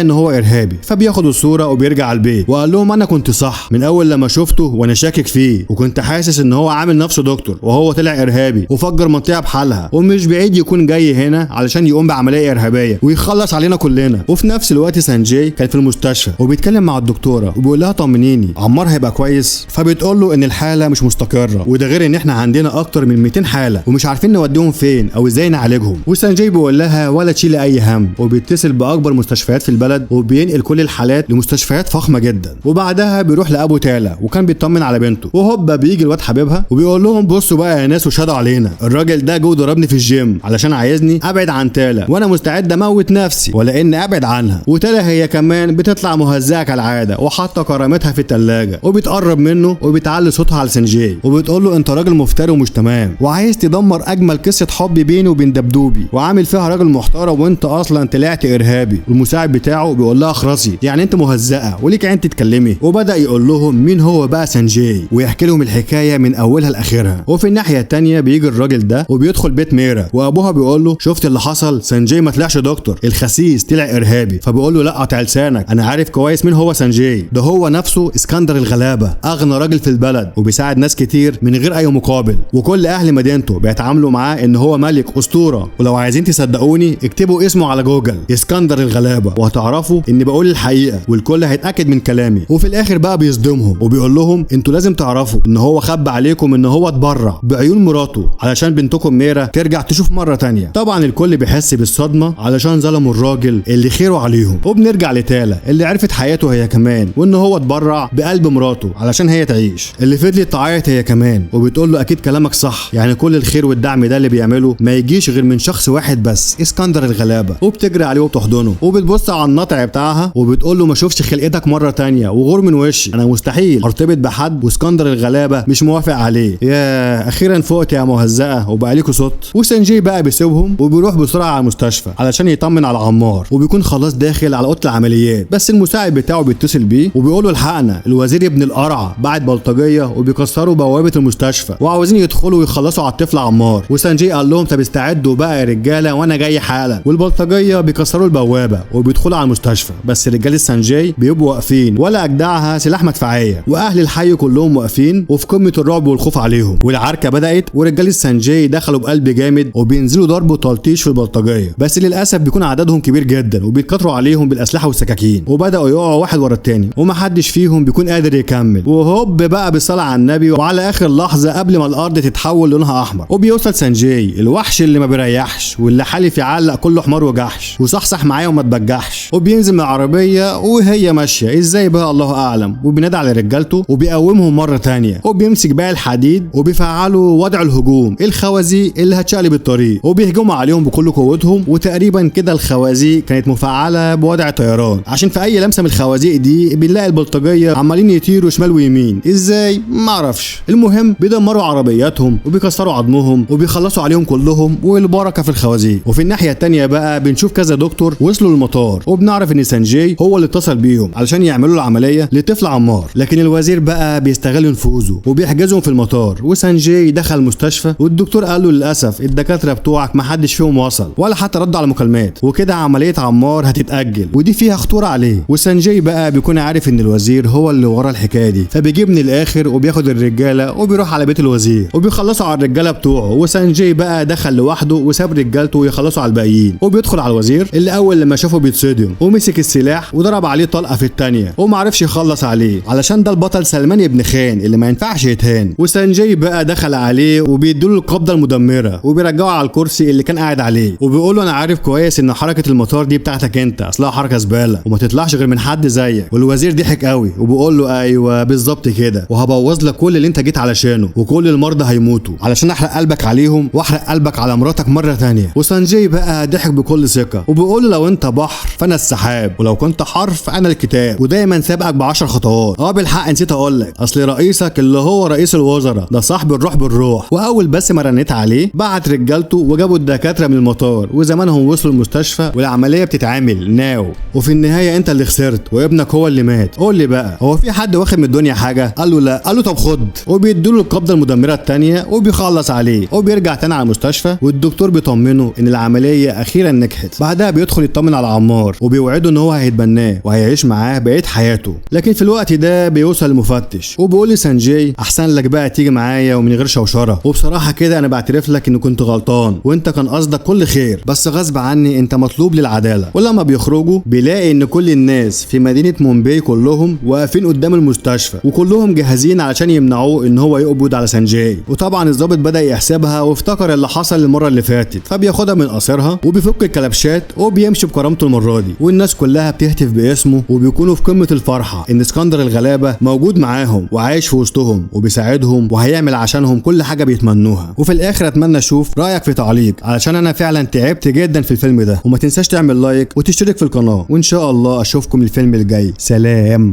ان هو ارهابي، فبياخد الصورة وبيرجع البيت وقال لهم انا كنت صح من اول لما شفته وانا شاكك فيه، وكنت حاسس ان هو عامل نفسه دكتور وهو طلع ارهابي وفجر منطقة بحالها، ومش بعيد يكون جاي هنا علشان يقوم بعملية ارهابية ويخلص علينا كلنا. وفي نفس الوقت سانجاي كان في المستشفى وبيتكلم مع الدكتورة وبيقول لها طمنيني عمار هيبقى كويس، فبتقول له ان الحالة مش مستقرة، وده غير ان احنا عندنا اكتر من 200 حالة ومش عارفين نوديهم فين او ازاي نعالجهم. وسانجاي بيقول لها ولا تشيلي اي هم، وبيتصل باكبر مستشفيات في البلد وبينقل كل الحالات لمستشفيات فخمة جدا. وبعدها بيروح لابو تالا وكان بيطمن على بنته، وهوبا بيجي الواد حبيبها وبيقول لهم بصوا بقى يا ناس وشادوا علينا، الراجل ده جو ضربني في الجيم علشان عايزني ابعد عن تالا، وانا مستعد اموت نفسي ولا اني ابعد عنها. وتالا هي كمان بتطلع مهزئه كالعاده وحاطه كرامتها في الثلاجه، وبتقرب منه وبتعلي صوتها على سانجاي وبتقول له انت راجل مفتري ومش تمام وعايز تدمر اجمل قصه حب بيني وبين دبدوبي وعامل فيها راجل محترم وانت اصلا طلعت ارهابي. والمساعد بتاعه بيقول لها اخرسي، يعني انت مهزئه وليك عين تتكلمي. وبدا يقول لهم مين هو بقى سانجاي ويحكي لهم الحكايه من اولها لاخرها. وفي الناحيه الثانيه بيجي الراجل ده وبيدخل بيت ميرا وابوها بيقول له شفت اللي حصل، سانجاي ما طلعش دكتور، الخسيس طلع ارهابي. فبيقول له لا قطع لسانك، انا عارف كويس مين هو سانجاي، ده هو نفسه اسكندر الغلابه، اغنى راجل في البلد وبيساعد ناس كتير من غير اي مقابل، وكل اهل مدينته بيتعاملوا معاه ان هو ملك اسطوره. ولو عايزين تصدقوني اكتبوا اسمه على جوجل اسكندر الغلابه وهتعرفوا اني بقول الحقيقه والكل هيتاكد من كلامي. وفي الاخر بقى بيصدمهم وبيقول لهم انتوا لازم تعرفوا ان هو خبى عليكم ان هو اتبرع بعيون مراته علشان بنتكم ميرا ترجع تشوف مره تانية. طبعا الكل بيحس بالصدمه علشان ظلموا الراجل اللي خيره عليهم. وبنرجع لتالا اللي عرفت حياته هي كمان وان هو اتبرع بقلب مراته علشان هي تعيش، اللي فضلت تعيط هي كمان وبتقول له اكيد كلامك صح، يعني كل الخير والدعم ده اللي بيعمله ما يجيش غير من شخص واحد بس اسكندر الغلابه. وبتجري عليه وبتحضنه وبتبص على النطع بتاعها وبتقول له ما اشوفش خلقتك مره تانية وغور من وشي، انا مستحيل ارتبط بحد واسكندر الغلابه مش موافق عليه. يا اخيرا فقت يا مهزأه وبقى ليكوا صوت. وسانجاي بقى بيسيبهم وبيروح بسرعه على المستشفى علشان يطمن على عمار، وبيكون خلاص داخل على اوضه العمليات، بس المساعد بتاعه بيتصل بيه وبيقول له الحقنا الوزير ابن القرعه بعت بلطجيه وبيكسروا بوابه المستشفى وعاوزين يدخلوا ويخلصوا على الطفل عمار. وسانجاي قال لهم طب استعدوا بقى يا رجاله وانا جاي حالا. والبلطجيه بيكسروا البوابه وبيدخلوا على المستشفى، بس رجال سانجاي بيبقوا واقفين ولا اجدعها سلاح مدفعيه، واهل الحي كلهم واقفين وفي قمه الرعب والخوف عليهم. والعركه بدات ورجال سانجاي دخلوا بقلب جامد وبينزلوا ضرب وتلطيش في البلطجيه، بس للاسف بيكون عددهم كبير جدا وبيتكتروا عليهم بالاسلحه والسكاكين وبداوا يقعوا واحد ورا التاني ومحدش فيهم بيكون قادر يكمل. وهوب بقى بالصلاه على النبي وعلى اخر لحظه قبل ما الارض تتحول لونها احمر وبيوصل سانجاي الوحش اللي ما بيريحش واللي حالف يعلق كله حمار وجحش وصحصح معايا وما تبجحش، وبينزل من العربيه وهي ماشيه ازاي بقى الله اعلم، وبينادي على رجالته وبيقومهم مره تانية وبيمسك بقى الحديد وبيفعلوا وضع الهجوم الخوازيق اللي هتشقلب الطريق وبيهجموا عليهم بكل قوتهم. وتقريبا كده الخوازيق كانت مفعله بوضع طيران عشان في اي لمسه من الخوازيق دي بنلاقي البلطجيه عمالين يطيروا شمال ويمين ازاي معرفش. المهم بيدمروا عربياتهم وبيكسروا عظمهم وبيخلصوا عليهم كلهم والبركه في الخوازيق. وفي الناحيه التانية بقى بنشوف كذا دكتور وصلوا للمطار وبنعرف ان سانجاي هو اللي اتصل بيهم علشان يعملوا العمليه لطفل عمار، لكن الوزير بقى بيستغل نفوذه وبيحجزهم في المطار. وسانجاي دخل المستشفى والدكتور قال له للاسف الدكاتره بتوعك ما حدش فيهم وصل ولا حتى ردوا على مكالمات، وكده عمليه عمار هتتاجل ودي فيها خطوره عليه. وسانجاي بقى بيكون عارف ان الوزير هو اللي ورا الحكايه دي، فبيجيب من الاخر وبياخد الرجاله وبيروح على بيت الوزير وبيخلصوا على الرجاله بتوعه. وسانجاي بقى دخل لوحده وساب رجالته ويخلصوا على الباقيين، وبيدخل على الوزير اللي اول لما شافه بيتصدم ومسك السلاح وضرب عليه طلقه في الثانيه وما عرفش يخلص عليه علشان ده البطل سلمان ابن خان اللي ما ينفعش يتهان. وسانجاي بقى دخل عليه وبيديله القبضه المدمره وبيرجعه على الكرسي اللي كان قاعد عليه وبيقول له انا عارف كويس ان حركه المطار دي بتاعتك انت، اصلها حركه زباله وما تطلعش غير من حد زيك. والوزير ضحك قوي وبيقول له ايوه بالظبط كده، وهبوظ لك كل اللي انت جيت علشانه وكل المرضى هيموتوا علشان احرق قلبك عليهم واحرق قلبك على مراتك مره ثانيه. وسانجاي بقى ضحك بكل ثقه وبيقول له لو انت بحر فانا السحاب ولو كنت حرف فانا الكتاب ودايما سابقك ب10 خطوات. بالحق نسيت اقول لك اصل رئيسك اللي هو رئيس الوزراء ده صاحب الروح بالروح. واول بس ما رنيت عليه بعت رجالته وجابوا الدكاتره من المطار وزمانهم وصلوا المستشفى والعمليه بتتعمل ناو. وفي النهايه انت اللي خسرت وابنك هو اللي مات. قول لي بقى هو في حد واخد من الدنيا حاجه؟ قال له لا. قال له طب خد، وبيدوا له القبضه المدمره الثانيه وبيخلص وبيخلص عليه وبيرجع تاني على المستشفى، والدكتور بيطمنه ان العمليه اخيرا نجحت. بعدها بيدخل يطمن على عمار وبيوعده ان هو هيتبناه وهيعيش معاه بقيه حياته. لكن في الوقت ده بيوصل المفتش وبيقول لسانجي احسن لك بقى تيجي معايا ومن غير شوشره، وبصراحه كده انا بعترف لك ان كنت غلطان وانت كان قصدك كل خير، بس غصب عني انت مطلوب للعداله. ولما بيخرجوا بيلاقي ان كل الناس في مدينه مومباي كلهم واقفين قدام المستشفى وكلهم جاهزين علشان يمنعوه ان هو يقبض على سانجي. وطبعا الضابط بدا يحسبها وافتكر اللي حصل المره اللي فاتت، فبياخدها من قصرها وبيفك الكلبشات وبيمشي بكرامته المره دي، والناس كلها بتهتف باسمه وبيكونوا في قمه الفرحه ان اسكندر الغلابه موجود معاهم وعايش في وسطهم وبيساعدهم وهيعمل عشانهم كل حاجه بيتمنوها. وفي الاخر اتمنى اشوف رايك في تعليق علشان انا فعلا تعبت جدا في الفيلم ده، وما تنساش تعمل لايك وتشترك في القناه، وان شاء الله اشوفكم الفيلم الجاي. سلام.